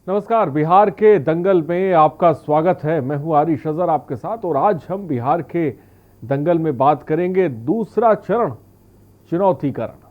नमस्कार। बिहार के दंगल में आपका स्वागत है। मैं हूं आरिश अजहर आपके साथ और आज हम बिहार के दंगल में बात करेंगे दूसरा चरण चुनौतीकरण।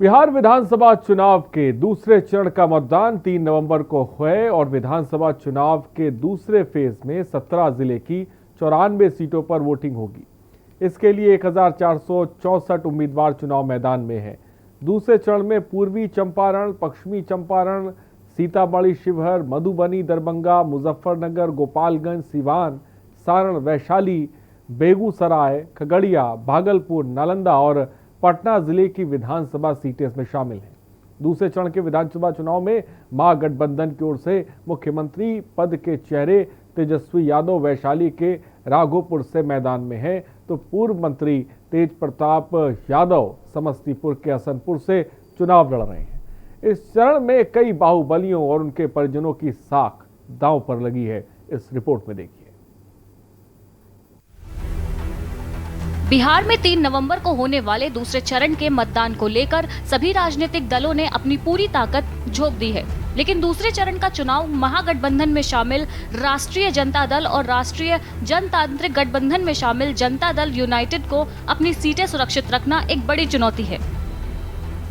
बिहार विधानसभा चुनाव के दूसरे चरण का मतदान 3 नवंबर को है और विधानसभा चुनाव के दूसरे फेज में 17 जिले की 94 सीटों पर वोटिंग होगी। इसके लिए 1464 उम्मीदवार चुनाव मैदान में हैं। दूसरे चरण में पूर्वी चंपारण, पश्चिमी चंपारण, सीतामढ़ी, शिवहर, मधुबनी, दरभंगा, मुजफ्फरनगर, गोपालगंज, सिवान, सारण, वैशाली, बेगूसराय, खगड़िया, भागलपुर, नालंदा और पटना जिले की विधानसभा सीटें इसमें शामिल हैं। दूसरे चरण के विधानसभा चुनाव में महागठबंधन की ओर से मुख्यमंत्री पद के चेहरे तेजस्वी यादव वैशाली के राघोपुर से मैदान में हैं, तो पूर्व मंत्री तेज प्रताप यादव समस्तीपुर के हसनपुर से चुनाव लड़ रहे हैं। इस चरण में कई बाहुबलियों और उनके परिजनों की साख दांव पर लगी है। इस रिपोर्ट में देखिए। बिहार में 3 नवंबर को होने वाले दूसरे चरण के मतदान को लेकर सभी राजनीतिक दलों ने अपनी पूरी ताकत झोंक दी है। लेकिन दूसरे चरण का चुनाव महागठबंधन में शामिल राष्ट्रीय जनता दल और राष्ट्रीय जनतांत्रिक गठबंधन में शामिल जनता दल यूनाइटेड को अपनी सीटें सुरक्षित रखना एक बड़ी चुनौती है।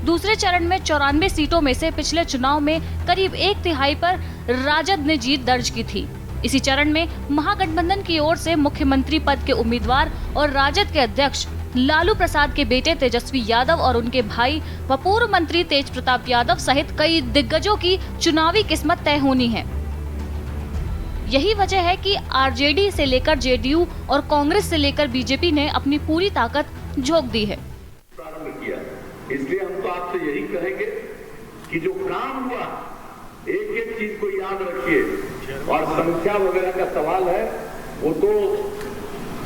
दूसरे चरण में 94 सीटों में से पिछले चुनाव में करीब 1/3 पर राजद ने जीत दर्ज की थी। इसी चरण में महागठबंधन की ओर से मुख्यमंत्री पद के उम्मीदवार और राजद के अध्यक्ष लालू प्रसाद के बेटे तेजस्वी यादव और उनके भाई व पूर्व मंत्री तेज प्रताप यादव सहित कई दिग्गजों की चुनावी किस्मत तय होनी है। यही वजह है कि आरजेडी से लेकर जेडीयू और कांग्रेस से लेकर बीजेपी ने अपनी पूरी ताकत झोंक दी है। प्रारंभ किया, इसलिए हम तो आपसे यही कहेंगे कि जो काम हुआ एक एक चीज को याद रखिए और संख्या वगैरह का सवाल है वो तो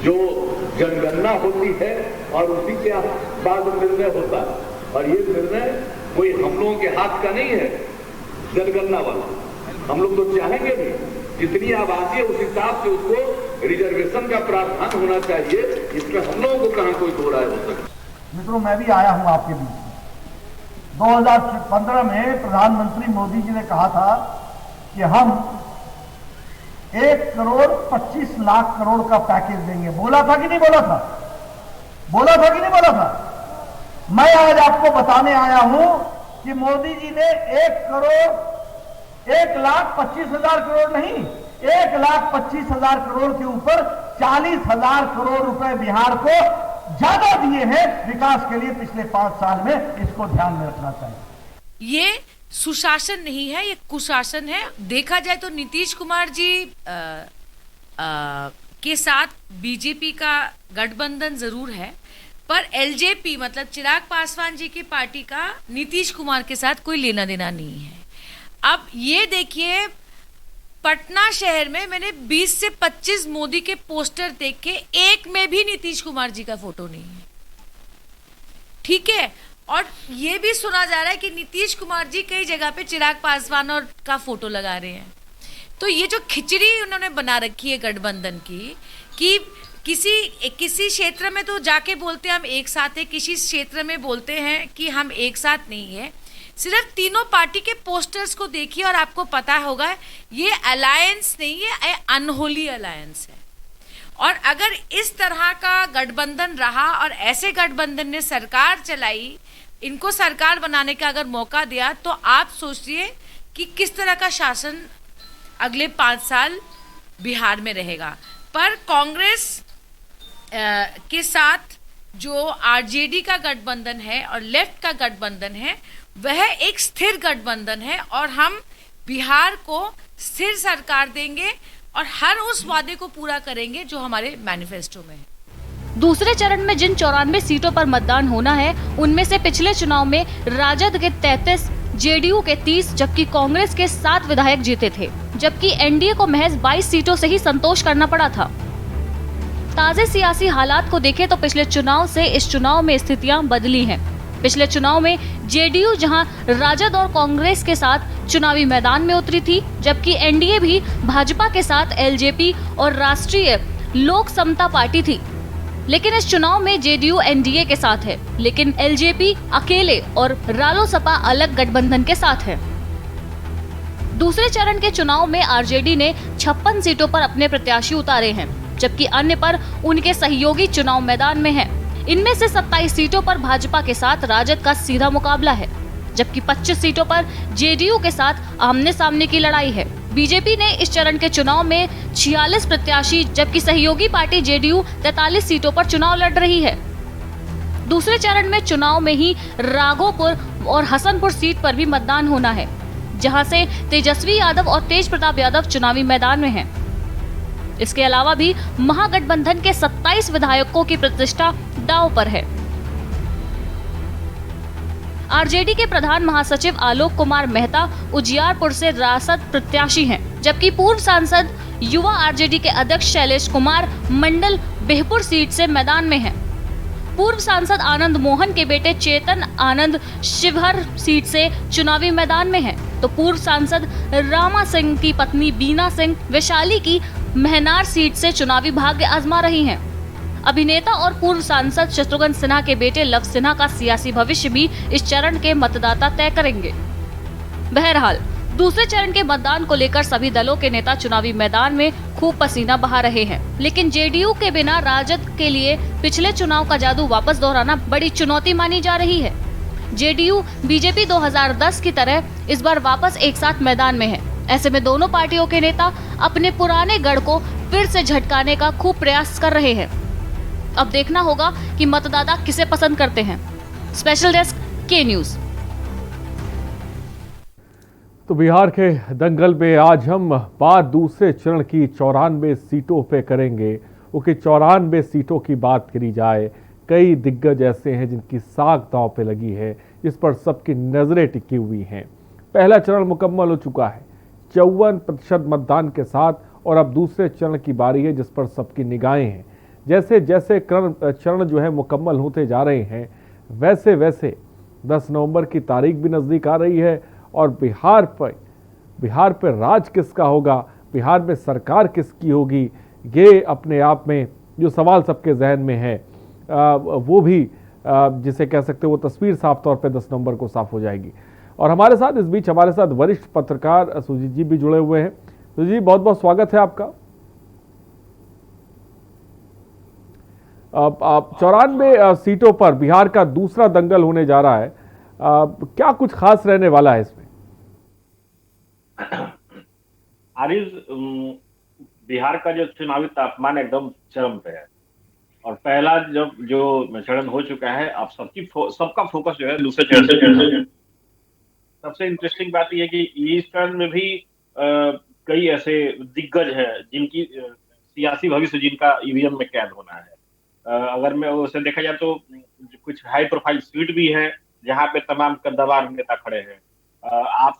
जो जनगणना होती है और उसी के बाद निर्णय होता है और ये निर्णय कोई हम लोगों के हाथ का नहीं है। जनगणना वाला हम लोग तो चाहेंगे भी जितनी आबादी है उस हिसाब से उसको रिजर्वेशन का प्रावधान होना चाहिए। इसमें हम लोगों को कहां कोई दो राय हो सकती। मित्रों, मैं भी आया हूं आपके बीच। 2015 में प्रधानमंत्री मोदी जी ने कहा था कि हम 1 करोड़ 25 लाख करोड़ का पैकेज देंगे। बोला था कि नहीं बोला था? बोला था कि नहीं बोला था? मैं आज आपको बताने आया हूं कि मोदी जी ने 1,25,000 करोड़ नहीं, 1,25,000 करोड़ के ऊपर 40,000 करोड़ रुपए बिहार को ज्यादा दिए हैं विकास के लिए पिछले 5 साल में। इसको ध्यान में रखना चाहिए। ये सुशासन नहीं है, ये कुशासन है। देखा जाए तो नीतीश कुमार जी के साथ बीजेपी का गठबंधन जरूर है, पर एलजेपी मतलब चिराग पासवान जी की पार्टी का नीतीश कुमार के साथ कोई लेना देना नहीं है। अब ये देखिए, पटना शहर में मैंने 20 से 25 मोदी के पोस्टर देखे, एक में भी नीतीश कुमार जी का फोटो नहीं है। ठीक है, और ये भी सुना जा रहा है कि नीतीश कुमार जी कई जगह पे चिराग पासवान और का फोटो लगा रहे हैं। तो ये जो खिचड़ी उन्होंने बना रखी है गठबंधन की, कि किसी क्षेत्र में तो जाके बोलते हैं हम एक साथ हैं, किसी क्षेत्र में बोलते हैं कि हम एक साथ नहीं है। सिर्फ तीनों पार्टी के पोस्टर्स को देखिए और आपको पता होगा ये अलायंस नहीं है, ये अनहोली अलायंस है। और अगर इस तरह का गठबंधन रहा और ऐसे गठबंधन ने सरकार चलाई, इनको सरकार बनाने का अगर मौका दिया, तो आप सोचिए कि किस तरह का शासन अगले 5 साल बिहार में रहेगा। पर कांग्रेस के साथ जो आरजेडी का गठबंधन है और लेफ्ट का गठबंधन है, वह एक स्थिर गठबंधन है और हम बिहार को स्थिर सरकार देंगे और हर उस वादे को पूरा करेंगे जो हमारे मैनिफेस्टो में है। दूसरे चरण में जिन 94 सीटों पर मतदान होना है, उनमें से पिछले चुनाव में राजद के 33, जेडीयू के 30 जबकि कांग्रेस के 7 विधायक जीते थे, जबकि एनडीए को महज 22 सीटों से ही संतोष करना पड़ा था। ताजे सियासी हालात को देखें तो पिछले चुनाव से इस चुनाव में स्थितियां बदली हैं। पिछले चुनाव में जेडीयू जहां राजद और कांग्रेस के साथ चुनावी मैदान में उतरी थी, जबकि एनडीए भी भाजपा के साथ एलजेपी और राष्ट्रीय लोक समता पार्टी थी। लेकिन इस चुनाव में जेडीयू एनडीए के साथ है, लेकिन एलजेपी अकेले और रालोसपा अलग गठबंधन के साथ है। दूसरे चरण के चुनाव में आरजेडी ने 56 सीटों पर अपने प्रत्याशी उतारे हैं, जबकि अन्य पर उनके सहयोगी चुनाव मैदान में हैं। इनमें से 27 सीटों पर भाजपा के साथ राजद का सीधा मुकाबला है, जबकि 25 सीटों पर जेडीयू के साथ आमने सामने की लड़ाई है। बीजेपी ने इस चरण के चुनाव में 46 प्रत्याशी, जबकि सहयोगी पार्टी जेडीयू 43 सीटों पर चुनाव लड़ रही है। दूसरे चरण में चुनाव में ही राघोपुर और हसनपुर सीट पर भी मतदान होना है, जहां से तेजस्वी यादव और तेज प्रताप यादव चुनावी मैदान में हैं। इसके अलावा भी महागठबंधन के 27 विधायकों की प्रतिष्ठा दांव पर है। आरजेडी के प्रधान महासचिव आलोक कुमार मेहता उजियारपुर से रासद प्रत्याशी हैं, जबकि पूर्व सांसद युवा आरजेडी के अध्यक्ष शैलेश कुमार मंडल बिहपुर सीट से मैदान में हैं। पूर्व सांसद आनंद मोहन के बेटे चेतन आनंद शिवहर सीट से चुनावी मैदान में हैं, तो पूर्व सांसद रामा सिंह की पत्नी बीना सिंह वैशाली की महनार सीट से चुनावी भाग्य आजमा रही हैं। अभिनेता और पूर्व सांसद शत्रुघ्न सिन्हा के बेटे लव सिन्हा का सियासी भविष्य भी इस चरण के मतदाता तय करेंगे। बहरहाल दूसरे चरण के मतदान को लेकर सभी दलों के नेता चुनावी मैदान में खूब पसीना बहा रहे हैं, लेकिन जेडीयू के बिना राजद के लिए पिछले चुनाव का जादू वापस दोहराना बड़ी चुनौती मानी जा रही है। जेडीयू बीजेपी 2010 की तरह इस बार वापस एक साथ मैदान में है। ऐसे में दोनों पार्टियों के नेता अपने पुराने गढ़ को फिर से झटकाने का खूब प्रयास कर रहे हैं। अब देखना होगा कि मतदाता किसे पसंद करते हैं। स्पेशल डेस्क के न्यूज। तो बिहार के दंगल में आज हम बात दूसरे चरण की 94 सीटों पे करेंगे, क्योंकि 94 सीटों की बात करी जाए, कई दिग्गज ऐसे हैं जिनकी साख दांव पे लगी है, जिस पर सबकी नजरें टिकी हुई हैं। पहला चरण मुकम्मल हो चुका है 54% मतदान के साथ, और अब दूसरे चरण की बारी है जिस पर सबकी निगाहें हैं। जैसे जैसे चरण जो है मुकम्मल होते जा रहे हैं, वैसे वैसे 10 नवंबर की तारीख भी नज़दीक आ रही है, और बिहार पर राज किसका होगा, बिहार में सरकार किसकी होगी, ये अपने आप में जो सवाल सबके जहन में है, वो भी जिसे कह सकते वो तस्वीर साफ तौर पे 10 नवंबर को साफ हो जाएगी। और हमारे साथ इस बीच हमारे साथ वरिष्ठ पत्रकार सुजीत जी भी जुड़े हुए हैं। सुजीत जी, बहुत बहुत स्वागत है आपका। 94 सीटों पर बिहार का दूसरा दंगल होने जा रहा है, क्या कुछ खास रहने वाला है इसमें? आरिज, बिहार का जो चुनावी तापमान एकदम चरम पे है, और पहला जो चरण हो चुका है, अब सबका फोकस जो है दूसरे चरण से। सबसे इंटरेस्टिंग बात यह है कि इस चरण में भी कई ऐसे दिग्गज हैं जिनकी सियासी भविष्य जिनका ईवीएम में कैद होना है। अगर मैं उसे देखा जाए तो कुछ हाई प्रोफाइल सीट भी है जहां पे तमाम कद्दावर नेता खड़े हैं। आप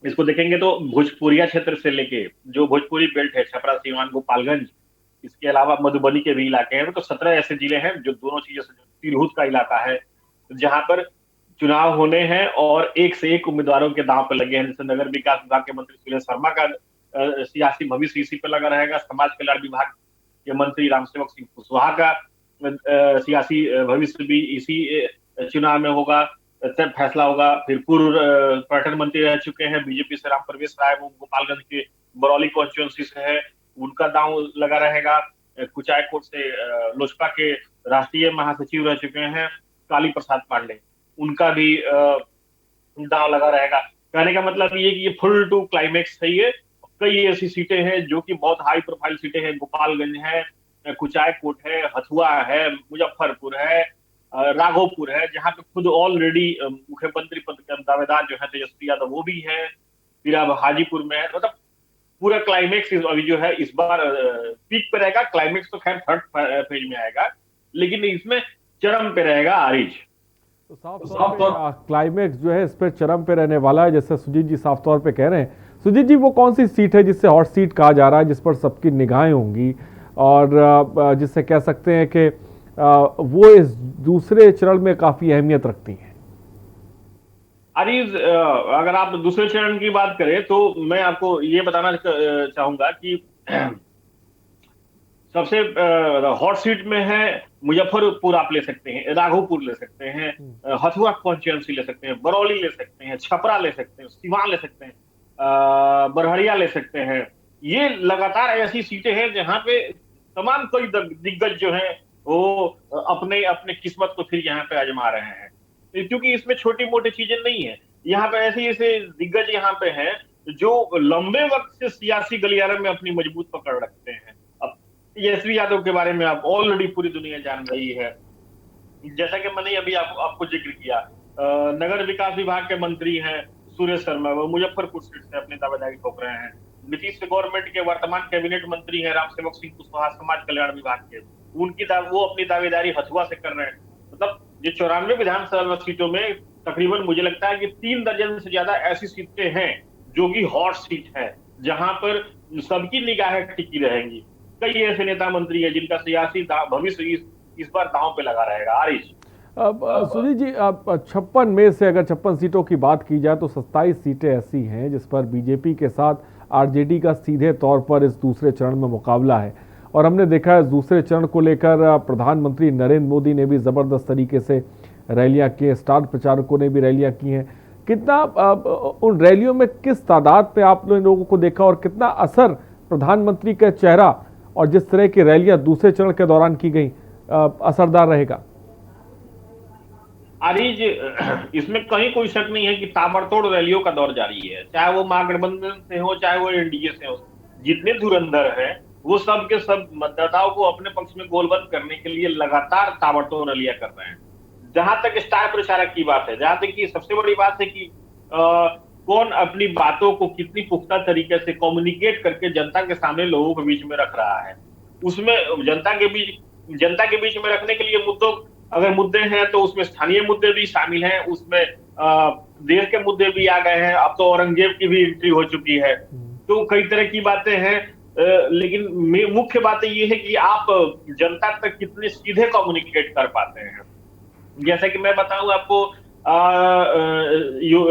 इसको देखेंगे तो भोजपुरिया क्षेत्र से लेके जो भोजपुरी बेल्ट है, छपरा, सीवान, गोपालगंज, इसके अलावा मधुबनी के भी इलाके हैं, तो 17 ऐसे जिले हैं जो दोनों चीजों से तिरहुत का इलाका है, जहां पर चुनाव होने हैं और एक से एक उम्मीदवारों के दांव पर लगे हैं। जैसे नगर विकास विभाग के मंत्री सुरेश शर्मा का सियासी भविष्य इसी पे लगा रहेगा। समाज कल्याण विभाग के मंत्री रामसेवक सिंह कुशवाहा का सियासी भविष्य भी इसी चुनाव में होगा, फैसला होगा। फिर पूर्व पर्यटन मंत्री रह चुके हैं बीजेपी से राम प्रवेश राय, वो गोपालगंज के बरौली कॉन्स्टिट्यूएंसी से है, उनका दांव लगा रहेगा। कुचायकोट से लोजपा के राष्ट्रीय महासचिव रह चुके हैं काली प्रसाद पांडे, उनका भी दांव लगा रहेगा। कहने का मतलब ये कि ये फुल टू क्लाइमेक्स है। ये कई ऐसी सीटें हैं जो कि बहुत हाई प्रोफाइल सीटें हैं। गोपालगंज है, कुचायकोट है, हथुआ है, मुजफ्फरपुर है, राघोपुर है, जहां पे खुद ऑलरेडी मुख्यमंत्री पद के दावेदार जो है तेजस्वी यादव वो भी है। फिर अब हाजीपुर में है। मतलब पूरा क्लाइमेक्स अभी जो है इस बार पीक पे रहेगा। क्लाइमेक्स तो खैर थर्ड फेज में आएगा, लेकिन इसमें चरम पे रहेगा आरिज। तो साफ तौर क्लाइमेक्स जो है इस पर चरम पे रहने वाला है, जैसे सुजीत जी साफ तौर पे कह रहे हैं। सुजीत जी, वो कौन सी सीट है जिससे हॉट सीट कहा जा रहा है, जिस पर सबकी निगाहें होंगी और जिससे कह सकते हैं कि वो इस दूसरे चरण में काफी अहमियत रखती हैं? अरीज, अगर आप दूसरे चरण की बात करें तो मैं आपको ये बताना चाहूंगा कि सबसे हॉट सीट में है मुजफ्फरपुर, आप ले सकते हैं, राघोपुर ले सकते हैं, हथुआ कॉन्स्टिट्यूंसी ले सकते हैं, बरौली ले सकते हैं, छपरा ले सकते हैं, सिवान ले सकते हैं, बरहड़िया ले सकते हैं। ये लगातार ऐसी सीटें हैं जहां पे तमाम कोई दिग्गज जो हैं वो अपने अपने किस्मत को फिर यहाँ पे आजमा रहे हैं, क्योंकि इसमें छोटी मोटी चीजें नहीं है। यहाँ पे ऐसे ऐसे दिग्गज यहाँ पे हैं जो लंबे वक्त से सियासी गलियारे में अपनी मजबूत पकड़ रखते हैं। अब तेजस्वी यादव के बारे में आप ऑलरेडी पूरी दुनिया जान रही है। जैसा कि मैंने अभी आपको जिक्र किया, नगर विकास विभाग के मंत्री हैं सुरेश शर्मा, वो मुजफ्फरपुर सीट से अपनी दावेदारी ठोक रहे हैं। नीतीश गवर्नमेंट के वर्तमान कैबिनेट मंत्री हैं राम सेवक सिंह कुशवाहा, समाज कल्याण विभाग के, वो अपनी दावेदारी हथुआ से कर रहे हैं। मतलब ये 94 विधानसभा सीटों में तकरीबन मुझे लगता है कि 3 दर्जन से ज्यादा ऐसी सीटें हैं जो कि हॉट सीट है, जहां पर सबकी निगाहें टिकी रहेंगी। कई ऐसे नेता मंत्री हैं जिनका सियासी भविष्य इस बार दांव पे लगा रहेगा। आरिश, अब सुजीत जी, अब 56 में से अगर 56 सीटों की बात की जाए तो 27 सीटें ऐसी हैं जिस पर बीजेपी के साथ आरजेडी का सीधे तौर पर इस दूसरे चरण में मुकाबला है। और हमने देखा है दूसरे चरण को लेकर प्रधानमंत्री नरेंद्र मोदी ने भी ज़बरदस्त तरीके से रैलियां की हैं, स्टार प्रचारकों ने भी रैलियां की हैं। कितना उन रैलियों में किस तादाद पे आप लोगों को देखा और कितना असर प्रधानमंत्री का चेहरा और जिस तरह की रैलियां दूसरे चरण के दौरान की गई असरदार रहेगा? आरिज, इसमें कहीं कोई शक नहीं है कि ताबड़तोड़ रैलियों का दौर जारी है, चाहे वो महागठबंधन से हो चाहे वो एनडीए से हो। जितने धुरंधर हैं वो सब के सब मतदाताओं को अपने पक्ष में गोलबंद करने के लिए लगातार ताबड़तोड़ रैलियां कर रहे हैं। जहां तक स्टार प्रचारक की बात है, जहां तक कि सबसे बड़ी बात है कि कौन अपनी बातों को कितनी पुख्ता तरीके से कम्युनिकेट करके जनता के सामने लोगों के बीच में रख रहा है, उसमें जनता के बीच में रखने के लिए अगर मुद्दे हैं तो उसमें स्थानीय मुद्दे भी शामिल हैं, उसमें देश के मुद्दे भी आ गए हैं। अब तो औरंगजेब की भी एंट्री हो चुकी है, तो कई तरह की बातें हैं। लेकिन मुख्य बात ये है कि आप जनता तक कितने सीधे कम्युनिकेट कर पाते हैं। जैसा कि मैं बताऊं आपको,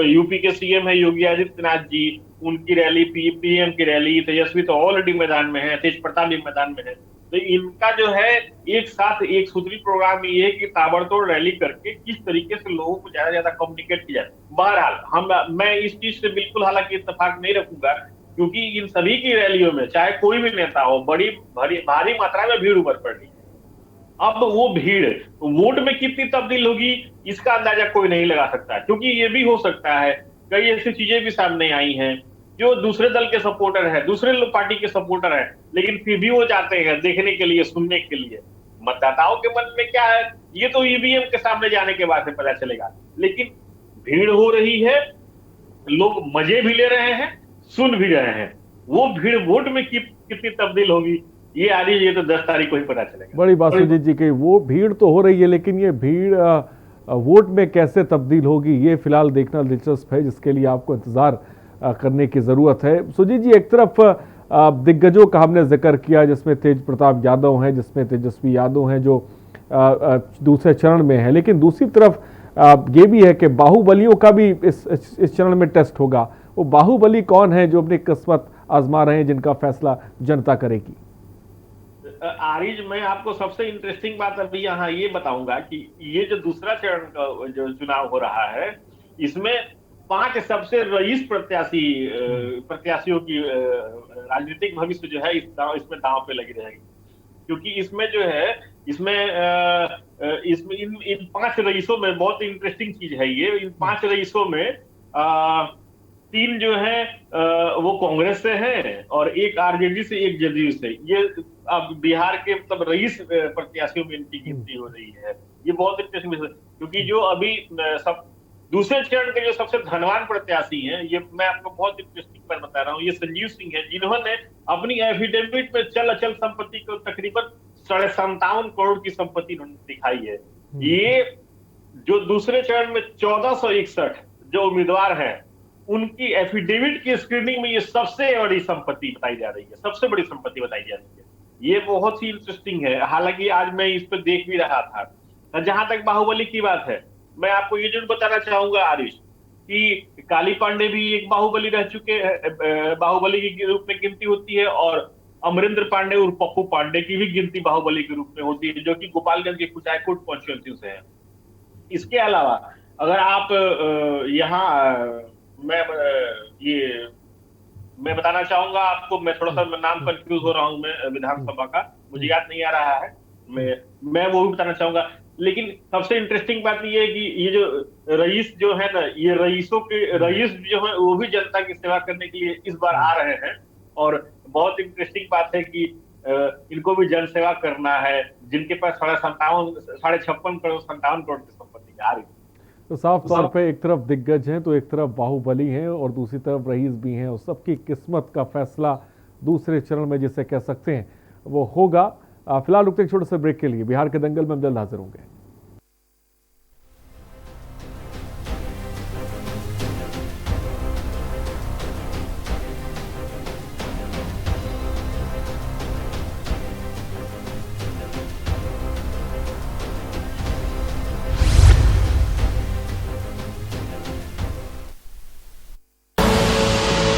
यूपी के सीएम है योगी आदित्यनाथ जी, उनकी रैली, पीएम की रैली, तेजस्वी तो ऑलरेडी मैदान में है, तेज प्रताप भी मैदान में है। तो इनका जो है एक साथ एक सूत्री प्रोग्राम ये है कि ताबड़तोड़ रैली करके किस तरीके से लोगों को ज्यादा ज्यादा कम्युनिकेट किया जाए। बहरहाल मैं इस चीज से बिल्कुल हालांकि इत्तेफाक नहीं रखूंगा, क्योंकि इन सभी की रैलियों में चाहे कोई भी नेता हो, बड़ी भारी मात्रा में भीड़ उमड़ पड़ी। अब वो भीड़ वोट में कितनी तब्दील होगी इसका अंदाजा कोई नहीं लगा सकता, क्योंकि ये भी हो सकता है कई ऐसी चीजें भी सामने आई हैं जो दूसरे दल के सपोर्टर है, दूसरे पार्टी के सपोर्टर है, लेकिन फिर भी वो जाते हैं देखने के लिए, सुनने के लिए। मतदाताओं के मन में क्या है ये तो ईवीएम के सामने जाने के बाद पता चलेगा, लेकिन भीड़ हो रही है, लोग मजे भी ले रहे हैं, सुन भी रहे हैं। वो भीड़ वोट में कितनी तब्दील होगी ये तो 10 तारीख को ही पता चलेगा। बड़ी बात सुजीत जी की, वो भीड़ तो हो रही है लेकिन ये भीड़ वोट में कैसे तब्दील होगी ये फिलहाल देखना दिलचस्प है, जिसके लिए आपको इंतजार करने की जरूरत है। सुजीत जी, एक तरफ दिग्गजों का हमने जिक्र किया जिसमें तेज प्रताप यादव हैं, जिसमें तेजस्वी यादव हैं जो दूसरे चरण में है, लेकिन दूसरी तरफ ये भी है कि बाहुबलियों का भी इस चरण में टेस्ट होगा। वो बाहुबली कौन है जो अपनी किस्मत आजमा रहे हैं, जिनका फैसला जनता करेगी? आरिज, मैं आपको सबसे इंटरेस्टिंग बात अभी यहाँ ये बताऊंगा कि ये जो दूसरा चरण का जो चुनाव हो रहा है, इसमें 5 सबसे रईस प्रत्याशियों की राजनीतिक भविष्य जो है इसमें दांव पे लगी रहेगी, क्योंकि इसमें जो है इसमें इन 5 रईसों में बहुत इंटरेस्टिंग चीज है ये। इन 5 रईसों में 3 जो है वो कांग्रेस से हैं और एक आरजेडी से, एक जदयू से। ये अब बिहार के मतलब रईस प्रत्याशियों में इनकी गिनती हो रही है। ये बहुत इंटरेस्टिंग, क्योंकि जो अभी सब दूसरे चरण के जो सबसे धनवान प्रत्याशी हैं, ये मैं आपको बहुत इंटरेस्टिंग पर बता रहा हूँ, ये संजीव सिंह है, जिन्होंने अपनी एफिडेविट में चल अचल संपत्ति को तकरीबन 57.5 करोड़ की संपत्ति दिखाई है। ये जो दूसरे चरण में 1461 जो उम्मीदवार हैं, उनकी एफिडेविट की स्क्रीनिंग में ये सबसे बड़ी संपत्ति बताई जा रही है, सबसे बड़ी संपत्ति बताई जा रही है। ये बहुत ही इंटरेस्टिंग है। हालांकि आज मैं इस पर देख भी रहा था। जहां तक बाहुबली की बात है, मैं आपको ये जरूर बताना चाहूंगा आरिश कि काली पांडे भी एक बाहुबली रह चुके हैं, बाहुबली के रूप में गिनती होती है, और अमरिंदर पांडे और पप्पू पांडे की भी गिनती बाहुबली के रूप में होती है, जो कि गोपालगंज के कुचायकोट कॉन्स्टिट्यूएंसी से है। इसके अलावा अगर आप ये मैं बताना चाहूंगा आपको, मैं थोड़ा सा नाम कंफ्यूज हो रहा हूं, मैं विधानसभा का मुझे याद नहीं आ रहा है, मैं वो भी बताना चाहूंगा। लेकिन सबसे इंटरेस्टिंग बात ये है कि ये जो रईस जो है ना, ये रईस जो है वो भी जनता की सेवा करने के लिए इस बार आ रहे हैं। और बहुत इंटरेस्टिंग बात है कि इनको भी जन सेवा करना है, जिनके पास 56 करोड़ 57 करोड़ की संपत्ति आ रही है। तो साफ तौर पे एक तरफ दिग्गज हैं तो एक तरफ बाहुबली हैं और दूसरी तरफ रईस भी हैं, और सबकी किस्मत का फैसला दूसरे चरण में जिसे कह सकते हैं वो होगा। फिलहाल रुकते एक छोटे से ब्रेक के लिए। बिहार के दंगल में हम जल्द हाजिर होंगे।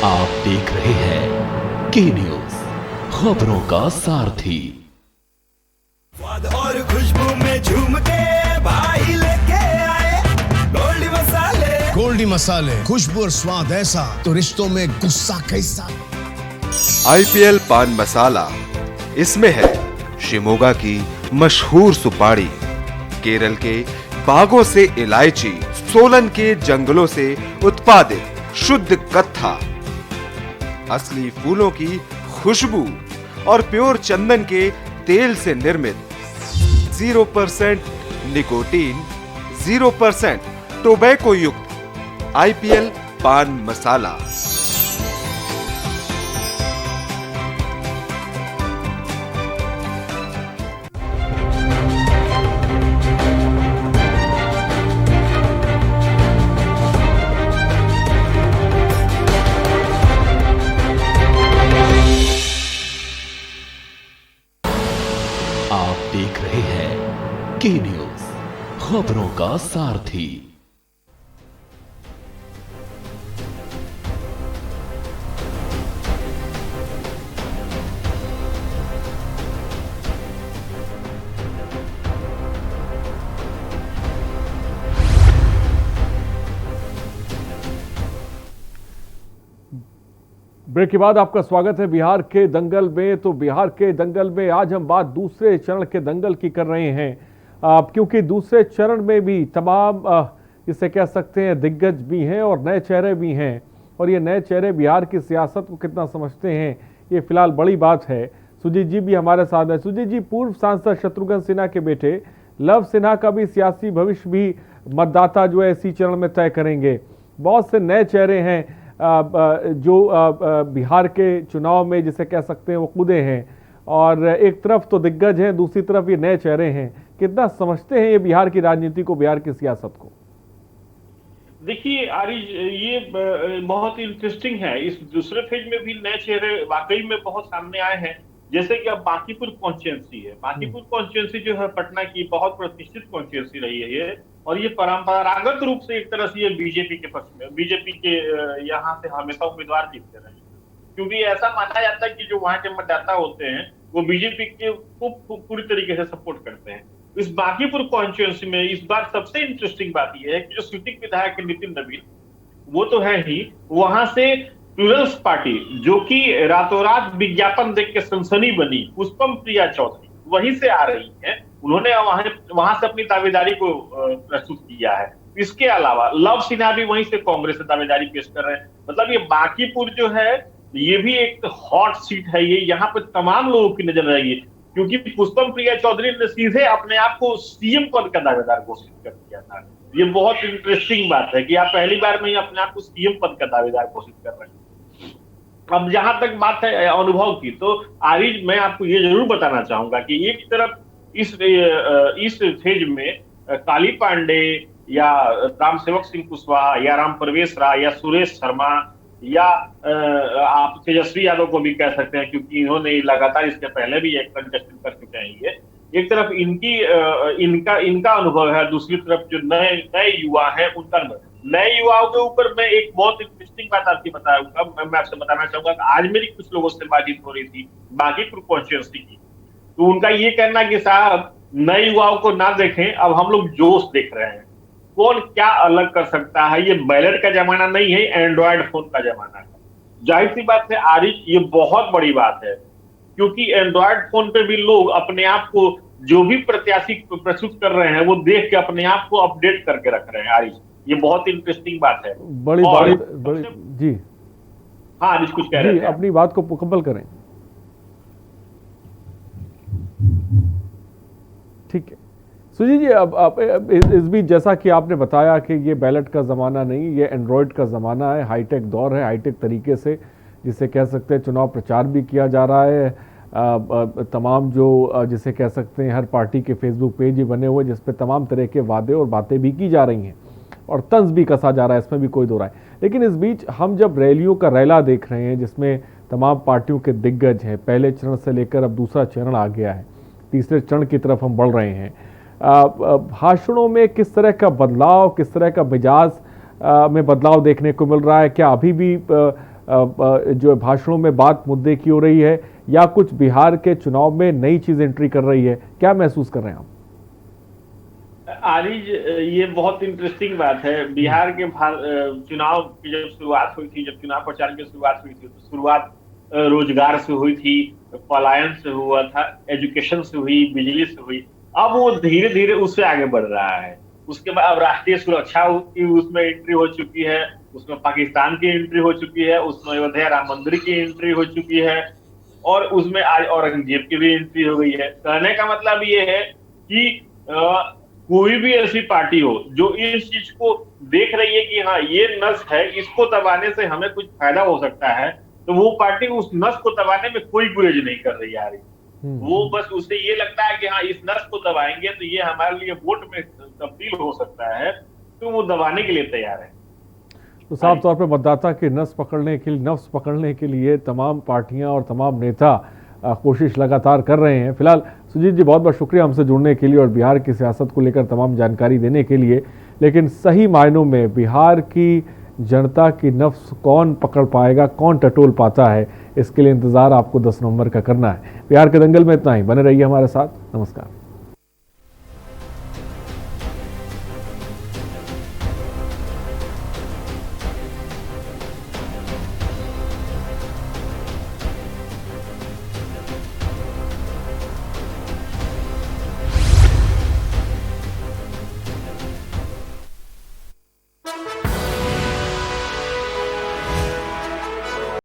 आप देख रहे हैं के न्यूज, खबरों का सारथी। स्वाद और खुशबू में झूम के भाई लेके आए गोल्डी मसाले। गोल्डी मसाले, खुशबू और स्वाद ऐसा तो रिश्तों में गुस्सा कैसा। IPL पान मसाला, इसमें है शिमोगा की मशहूर सुपारी, केरल के बागों से इलायची, सोलन के जंगलों से उत्पादित शुद्ध कत्था, असली फूलों की खुशबू और प्योर चंदन के तेल से निर्मित 0% निकोटीन, 0% टोबैको युक्त IPL पान मसाला। आप देख रहे हैं के न्यूज, खबरों का सारथी। ब्रेक के बाद आपका स्वागत है बिहार के दंगल में। तो बिहार के दंगल में आज हम बात दूसरे चरण के दंगल की कर रहे हैं, क्योंकि दूसरे चरण में भी तमाम इसे कह सकते हैं दिग्गज भी हैं और नए चेहरे भी हैं, और ये नए चेहरे बिहार की सियासत को कितना समझते हैं ये फिलहाल बड़ी बात है। सुजीत जी भी हमारे साथ हैं। सुजीत जी, पूर्व सांसद शत्रुघ्न सिन्हा के बेटे लव सिन्हा का भी सियासी भविष्य भी मतदाता जो है इसी चरण में तय करेंगे। बहुत से नए चेहरे हैं जो बिहार के चुनाव में जिसे कह सकते हैं वो कूदे हैं, और एक तरफ तो दिग्गज हैं, दूसरी तरफ ये नए चेहरे हैं। कितना समझते हैं ये बिहार की राजनीति को, बिहार की सियासत को? देखिए आरिज, ये बहुत इंटरेस्टिंग है। इस दूसरे फेज में भी नए चेहरे वाकई में बहुत सामने आए हैं। जैसे कि अब बांकीपुर कॉन्स्टिट्यूएंसी है, बांकीपुर कॉन्स्टिट्यूएंसी जो है पटना की बहुत प्रतिष्ठित कॉन्स्टिट्यूएंसी रही है ये, और ये परंपरागत रूप से एक तरह से ये बीजेपी के पक्ष में, बीजेपी के यहाँ से हमेशा उम्मीदवार जीतते रहे, क्योंकि ऐसा माना जाता है कि जो वहां के मतदाता होते हैं वो बीजेपी के को पूरी तरीके से सपोर्ट करते हैं। इस बांकीपुर कॉन्स्टिट्यूएंसी में इस बार सबसे इंटरेस्टिंग बात यह है कि जो सिटिंग विधायक नितिन नवीन वो तो है ही, वहां से प्लूरल्स पार्टी जो कि रातों रात विज्ञापन देख के सनसनी बनी, पुष्पम प्रिया चौधरी वहीं से आ रही है। उन्होंने वहां से अपनी दावेदारी को प्रस्तुत किया है। इसके अलावा लव सिन्हा भी वहीं से कांग्रेस से दावेदारी पेश कर रहे हैं। मतलब ये बांकीपुर जो है ये भी एक हॉट सीट है। ये यहाँ पर तमाम लोगों की नजर रहेगी, क्योंकि पुष्पम प्रिया चौधरी ने सीधे अपने आप को सीएम पद का दावेदार घोषित कर दिया था। ये बहुत इंटरेस्टिंग बात है कि आप पहली बार में ही अपने आप को सीएम पद का दावेदार घोषित कर रहे हैं। अब जहां तक बात है अनुभव की, तो आरिज मैं आपको ये जरूर बताना चाहूंगा कि एक तरफ इस फेज में काली पांडे या राम सेवक सिंह कुशवाहा या राम प्रवेश राय या सुरेश शर्मा या आप तेजस्वी यादव को भी कह सकते हैं, क्योंकि इन्होंने लगातार इसके पहले भी एक कंटेस्टेंट कर चुके हैं। ये एक तरफ इनका अनुभव है, दूसरी तरफ जो नए युवा हैं उनका अनुभव। नए युवाओं के ऊपर मैं एक बहुत इंटरेस्टिंग बात आपकी बताऊंगा। मैं आपसे बताना चाहूंगा कि आज मेरी कुछ लोगों से बातचीत हो रही थी बागीपुर कॉन्स्टिट्यूंसी की, तो उनका ये कहना कि साहब नए युवाओं को ना देखें, अब हम लोग जोश देख रहे हैं। कौन क्या अलग कर सकता है, ये बैलेट का जमाना नहीं है, एंड्रॉयड फोन का जमाना है। जाहिर सी बात है आरिफ, ये बहुत बड़ी बात है, क्योंकि एंड्रॉयड फोन पे भी लोग अपने आप को, जो भी प्रत्याशी प्रस्तुत कर रहे हैं, वो देख के अपने आप को अपडेट करके रख रहे हैं। आरिफ, ये बहुत इंटरेस्टिंग बात है। बड़ी जी हाँ आरिफ कुछ कह रहे थे, अपनी बात को मुकम्मल करें। ठीक है सुजीत जी, अब इस बीच जैसा कि आपने बताया कि ये बैलेट का ज़माना नहीं, ये एंड्रॉयड का ज़माना है, हाईटेक दौर है, हाईटेक तरीके से जिसे कह सकते हैं चुनाव प्रचार भी किया जा रहा है। तमाम जो जिसे कह सकते हैं हर पार्टी के फेसबुक पेज ही बने हुए जिस पे तमाम तरह के वादे और बातें भी की जा रही हैं और तंज भी कसा जा रहा है, इसमें भी कोई दो राय। लेकिन इस बीच हम जब रैलियों का रैला देख रहे हैं जिसमें तमाम पार्टियों के दिग्गज हैं, पहले चरण से लेकर अब दूसरा चरण आ गया है, तीसरे चरण की तरफ हम बढ़ रहे हैं, भाषणों में किस तरह का बदलाव, किस तरह का मिजाज में बदलाव देखने को मिल रहा है? क्या अभी भी जो भाषणों में बात मुद्दे की हो रही है या कुछ बिहार के चुनाव में नई चीज एंट्री कर रही है? क्या महसूस कर रहे हैं आप? आरिज, ये बहुत इंटरेस्टिंग बात है। बिहार के चुनाव की जब शुरुआत हुई थी, जब चुनाव प्रचार की शुरुआत हुई थी, तो शुरुआत रोजगार से हुई थी, पलायन से हुआ था, एजुकेशन से हुई, बिजली से हुई। अब वो धीरे धीरे उससे आगे बढ़ रहा है। उसके बाद अब राष्ट्रीय सुरक्षा की उसमें एंट्री हो चुकी है, उसमें पाकिस्तान की एंट्री हो चुकी है, उसमें अयोध्या राम मंदिर की एंट्री हो चुकी है और उसमें आज औरंगजेब की भी एंट्री हो गई है। कहने का मतलब ये है कि कोई भी ऐसी पार्टी हो जो इस चीज को देख रही है कि हाँ ये नस है, इसको दबाने से हमें कुछ फायदा हो सकता है, तो वो पार्टी उस नस को दबाने में कोई गुरेज नहीं कर रही है। वो बस उसे ये लगता है कि हाँ इस नस को दबाएंगे तो ये हमारे लिए वोट में तब्दील हो सकता है, तो वो दबाने के लिए तैयार है। तो साफ तौर पे मतदाता की नस पकड़ने के लिए तमाम पार्टियां और तमाम नेता कोशिश लगातार कर रहे हैं। फिलहाल सुजीत जी बहुत बहुत शुक्रिया हमसे जुड़ने के लिए और बिहार की सियासत को लेकर तमाम जानकारी देने के लिए। लेकिन सही मायनों में बिहार की जनता की नफ्स कौन पकड़ पाएगा, कौन टटोल पाता है, इसके लिए इंतज़ार आपको 10 नवंबर का करना है। बिहार के दंगल में इतना ही, बने रहिए हमारे साथ। नमस्कार।